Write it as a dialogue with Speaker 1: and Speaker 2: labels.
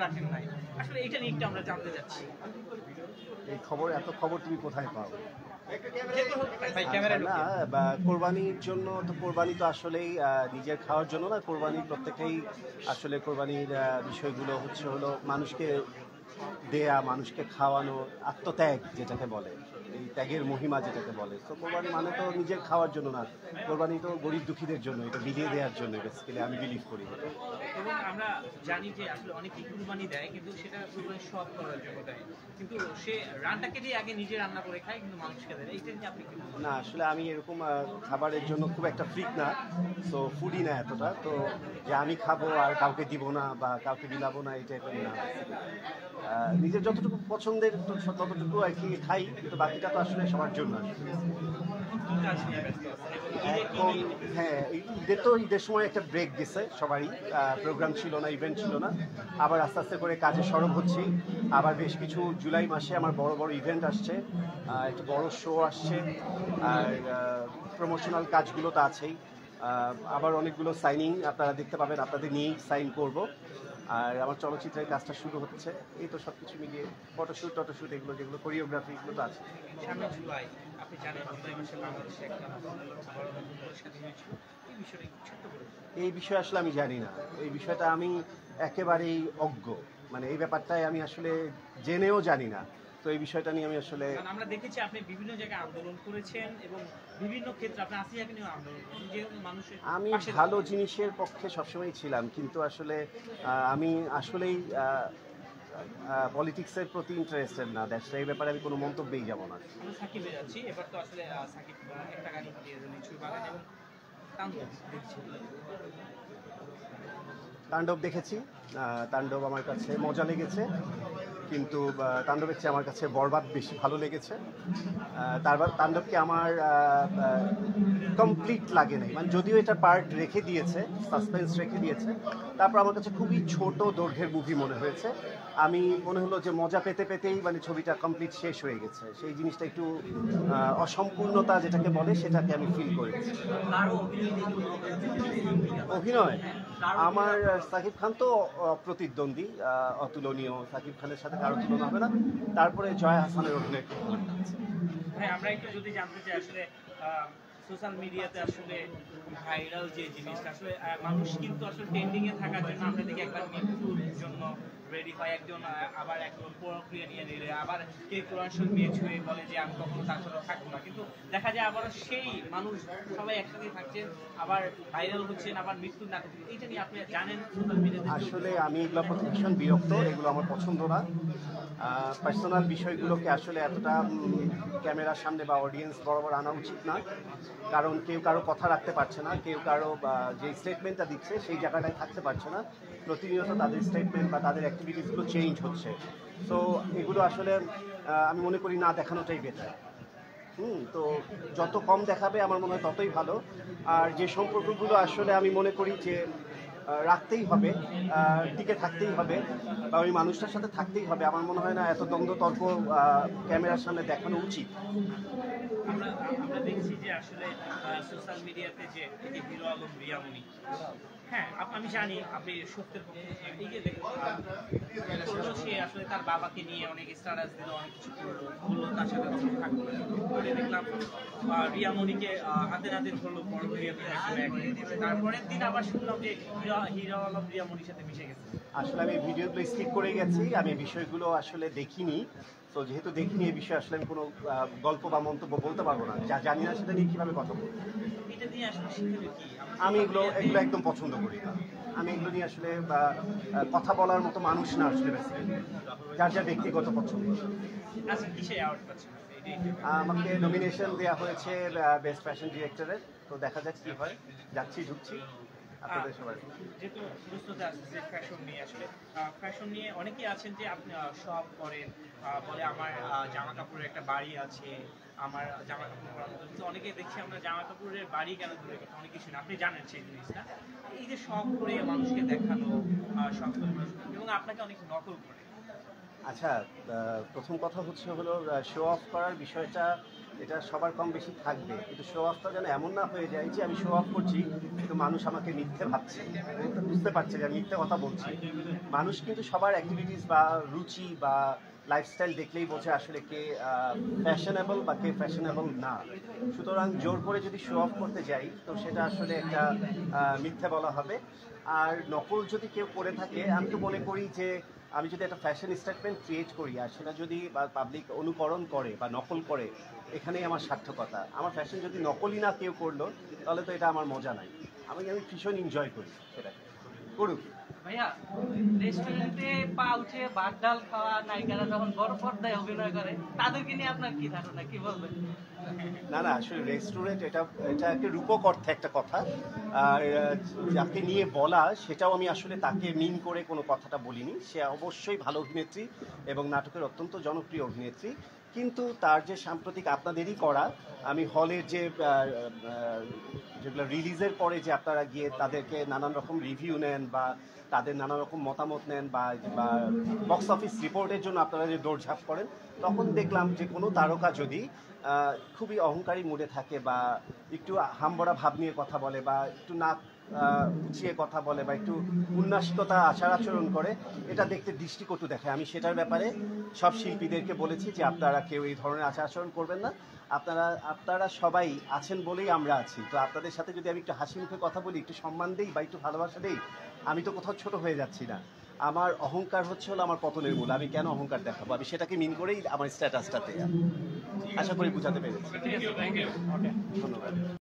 Speaker 1: রাখেন নাই, আসলে এটা নিয়ে একটু আমরা জানতে চাচ্ছি।
Speaker 2: এই খবর, এত খবর তুমি কোথায় পাও?
Speaker 1: না,
Speaker 2: কোরবানির জন্য তো, কোরবানি তো আসলেই নিজের খাওয়ার জন্য না, কোরবানি প্রত্যেকেই আসলে কোরবানির বিষয়গুলো হলো মানুষকে দেয়া, মানুষকে খাওয়ানো, আত্মত্যাগ যেটাকে বলে, এই ত্যাগের মহিমা যেটাকে বলে। তো কোরবানি মানে তো নিজের খাওয়ার জন্য না, কোরবানি তো গরিব দুঃখীদের জন্য, এটা বিলিয়ে দেওয়ার জন্য বেসিক্যালি আমি বিলিভ করি।
Speaker 1: এবং আমরা জানি যে আসলে অনেকেই কুরবানি দেয়, কিন্তু সেটা কুরবানির সব করার জন্য দেয়, কিন্তু সে রান্নাকে দিয়ে আগে নিজে রান্না করে খায়, কিন্তু মানুষকে দেয়। এইটা নিয়ে আপনি কি বলবেন?
Speaker 2: না, আসলে আমি এরকম খাবারের জন্য খুব একটা ফ্রিক না, সো ফুডি না এতটা, তো যে আমি খাবো আর কাউকে দিব না বা কাউকে বিলাবো না, এই টাইপের না। নিজের যতটুকু পছন্দের ততটুকু আর কি খাই, কিন্তু বাকিটা তো আসলে সবার জন্য আসলে। এখন হ্যাঁ, ঈদের সময় একটা ব্রেক দিছে সবারই, প্রোগ্রাম ছিল না, ইভেন্ট ছিল না, আবার আস্তে আস্তে করে কাজে সরব হচ্ছি। আবার বেশ কিছু জুলাই মাসে আমার বড় বড় ইভেন্ট আসছে, একটা বড় শো আসছে, আর প্রমোশনাল কাজগুলো তো আছেই। আবার অনেকগুলো সাইনিং আপনারা দেখতে পাবেন, আপনাদের নিয়েই সাইন করব। আর আমার চলচ্চিত্রের কাজটা শুরু হচ্ছে, এই তো সব কিছু মিলিয়ে ফটোশ্যুট এগুলো যেগুলো কোরিওগ্রাফি, এগুলো তো আছে।
Speaker 1: সামনে জুলাই, আপনি জানেন জুলাই মাসে বাংলাদেশে একটা স্বাধীন হয়েছিল, এই বিষয়ে ছোট্ট করে।
Speaker 2: এই বিষয়ে আসলে আমি জানি না, এই বিষয়টা আমি একেবারেই অজ্ঞ, মানে এই ব্যাপারটাই আমি আসলে জেনেও জানি না। তো এই বিষয়টা নিয়ে আমি আসলে,
Speaker 1: আমরা দেখেছি আপনি বিভিন্ন জায়গায় আন্দোলন করেছেন এবং বিভিন্ন ক্ষেত্রে আপনি আসিয়াকে নিয়ে আন্দোলন করেছেন, যে মানুষের
Speaker 2: আমি ভালো জিনিসের পক্ষে সবসময় ছিলাম, কিন্তু আসলে আমি আসলেই পলিটিক্সের প্রতি ইন্টারেস্টেড না, এই ব্যাপারে আমি কোনো মন্তব্যেই যাব না।
Speaker 1: আমরা সাকিবে যাচ্ছি, এবার তো আসলে সাকিব একটা গান দিয়ে লিচুর বাগান এবং
Speaker 2: তাণ্ডব দেখেছি, তাণ্ডব আমার কাছে মজা লেগেছে, কিন্তু তাণ্ডবের চেয়ে আমার কাছে বরবাদ বেশি ভালো লেগেছে। তাণ্ডবকে আমার কমপ্লিট লাগে নাই, মানে যদিও এটা পার্ট রেখে দিয়েছে, সাসপেন্স রেখে দিয়েছে, তারপর আমার কাছে খুবই ছোট দৈর্ঘ্যের মুভি মনে হয়েছে। আমি মনে হলো যে মজা পেতে পেতেই মানে ছবিটা কমপ্লিট শেষ হয়ে গেছে, সেই জিনিসটা একটু অসম্পূর্ণতা যেটাকে বলে সেটাকে আমি ফিল করেছি। অভিনয় আমার, সাকিব খান তো প্রতিদ্বন্দ্বী, অতুলনীয়, সাকিব খানের সাথে কারো তুলনা হবে না। তারপরে জয়া হাসানের অভিনয় খুব ভালো লাগছে।
Speaker 1: হ্যাঁ, আমরা একটু যদি জানতে চাই আসলে সোশ্যাল মিডিয়াতে আসলে ভাইরাল যে জিনিসটা, আসলে মানুষ কিন্তু আসলে ট্রেন্ডিং এ থাকার জন্য আমরা দেখি একবার মৃত্যুর জন্য রেডি হয় একজন, আবার একজন প্রক্রিয়া নিয়ে নিলে আবার কে কোরআন শরীফ নিয়ে ছুঁয়ে বলে যে আমি কখনো তার সাথে থাকবো না, কিন্তু দেখা যায় আবার সেই মানুষ সবাই একসাথে থাকছেন, আবার ভাইরাল হচ্ছেন, আবার মৃত্যুর নাটক। এইটা নিয়ে আপনি জানেন সোশ্যাল মিডিয়াতে?
Speaker 2: আসলে আমি এগুলো প্রতি ভীষণ বিরক্ত, এগুলো আমার পছন্দ না। পার্সোনাল বিষয়গুলোকে আসলে এতটা ক্যামেরার সামনে বা অডিয়েন্স বরাবর আনা উচিত না, কারণ কেউ কারো কথা রাখতে পারছে না, কেউ কারো যে স্টেটমেন্টটা দিচ্ছে সেই জায়গাটায় থাকতে পারছে না, প্রতিনিয়ত তাদের স্টেটমেন্ট বা তাদের অ্যাক্টিভিটিসগুলো চেঞ্জ হচ্ছে। তো এগুলো আসলে আমি মনে করি না দেখানোটাই বেটার। তো যত কম দেখাবে আমার মনে হয় ততই ভালো। আর যে সম্পর্কগুলো আসলে আমি মনে করি যে রাখতেই হবে, টিকে থাকতেই হবে, বা ওই মানুষটার সাথে থাকতেই হবে, আমার মনে হয় না এত দ্বন্দ্ব তর্ক ক্যামেরার সামনে দেখানো উচিত।
Speaker 1: আমরা দেখছি যে আসলে সোশ্যাল মিডিয়াতে যে হিরো আলম রিয়ামনি, হ্যাঁ আমি জানি আপনি সত্যের পক্ষে, এই যে দেখুন সে আসলে তার বাবাকে নিয়ে অনেক স্ট্যাটাস দিল, অনেক কিছু করলো, বললো তার সাথে থাকলো, পরে দেখলাম রিয়ামনিকে হাতে হাতে ধরলো, বড় তারপরের দিন আবার শুনলাম যে হিরো আলম রিয়ামনির সাথে মিশে গেছে।
Speaker 2: আসলে আমি ভিডিওগুলো স্কিপ করে গেছি, আমি বিষয়গুলো আসলে দেখিনি, তো যেহেতু দেখিনি এই বিষয়ে আসলে আমি কোনো গল্প বা মন্তব্য বলতে পারবো না, যা জানি না সেটা নিয়ে কীভাবে কথা বলবো। আমি এগুলো একদম পছন্দ করি না, আমি এগুলো নিয়ে আসলে কথা বলার মতো মানুষ না আসলে, যার যার ব্যক্তিগত পছন্দ। আমাকে নমিনেশন দেওয়া হয়েছে বেস্ট ফ্যাশন ডিরেক্টরের, তো দেখা যাক কী হয়, যাচ্ছি ঢুকছি আপনাদের সবাই।
Speaker 1: যেহেতু প্রশ্নতে আসছে যে ফ্যাশন নিয়ে, আসলে ফ্যাশন নিয়ে অনেকেই আছেন যে আপনি সব করেন, বলে আমার জামা কাপড়ের একটা বাড়ি আছে, আমার জামা কাপড় করার মতো, কিন্তু অনেকে দেখছি আমরা জামা কাপড়ের বাড়ি কেন দূরে কথা, অনেক কিছু না, আপনি জানেন সেই জিনিসটা, এই যে শখ করে মানুষকে দেখানো, শখ করে এবং আপনাকে অনেক নকল করে।
Speaker 2: আচ্ছা, প্রথম কথা হলো শো অফ করার বিষয়টা, এটা সবার কম বেশি থাকবে, কিন্তু শো অফটা যেন এমন না হয়ে যায় যে আমি শো অফ করছি কিন্তু মানুষ আমাকে মিথ্যে ভাবছে, বুঝতে পারছে যে আমি মিথ্যে কথা বলছি। মানুষ কিন্তু সবার অ্যাক্টিভিটিস বা রুচি বা লাইফস্টাইল দেখলেই বোঝে আসলে কে ফ্যাশনেবল বা কে ফ্যাশনেবল না। সুতরাং জোর করে যদি শো অফ করতে যাই তো সেটা আসলে একটা মিথ্যে বলা হবে। আর নকল যদি কেউ করে থাকে, আমি তো মনে করি যে আমি যদি একটা ফ্যাশন স্টেটমেন্ট ক্রিয়েট করি আর সেটা যদি পাবলিক অনুকরণ করে বা নকল করে, এখানেই আমার সার্থকতা। আমার ফ্যাশন যদি নকলই না কেউ করলো তাহলে তো এটা আমার মজা নাই। আমি ভীষণ এনজয় করি সেটাকে, করুক।
Speaker 3: ভাইয়া, রেস্টুরেন্টে পা উঠে ভাত ডাল খাওয়া নায়িকারা যখন বড় পর্দায় অভিনয় করে তাদেরকে নিয়ে আপনার কি ধারণা, কি বলবেন?
Speaker 2: না না, আসলে রেস্টুরেন্ট এটা এটা একটা রূপক অর্থে একটা কথা। আর যাকে নিয়ে বলা সেটাও আমি আসলে তাকে মিন করে কোনো কথাটা বলিনি। সে অবশ্যই ভালো অভিনেত্রী এবং নাটকের অত্যন্ত জনপ্রিয় অভিনেত্রী, কিন্তু তার যে সাম্প্রতিক আপনাদেরই করা, আমি হলের যে যেগুলো রিলিজের পরে যে আপনারা গিয়ে তাদেরকে নানান রকম রিভিউ নেন বা তাদের নানা রকম মতামত নেন বা বক্স অফিস রিপোর্টের জন্য আপনারা যে দৌড়ঝাঁপ করেন, তখন দেখলাম যে কোনো তারকা যদি খুবই অহংকারী মুডে থাকে বা একটু হামবড়া ভাব নিয়ে কথা বলে বা একটু নাক উঁচিয়ে কথা বলে বা একটু উন্নাসিকতা আচার আচরণ করে, এটা দেখতে দৃষ্টিকটু দেখায়। আমি সেটার ব্যাপারে সব শিল্পীদেরকে বলেছি যে আপনারা কেউ এই ধরনের আচার আচরণ করবেন না। আপনারা সবাই আছেন বলেই আমরা আছি, তো আপনাদের সাথে যদি আমি একটু হাসি মুখে কথা বলি, একটু সম্মান দিই বা একটু ভালোবাসা দিই, আমি তো কোথাও ছোট হয়ে যাচ্ছি না। আমার অহংকার হলো আমার পতনের মূল। আমি কেন অহংকার দেখাবো? আমি সেটাকে মিন করেই আমার স্ট্যাটাসটাতে। আশা করি বুঝাতে পেরেছি।
Speaker 1: ঠিক আছে, থ্যাংক ইউ।
Speaker 2: ধন্যবাদ।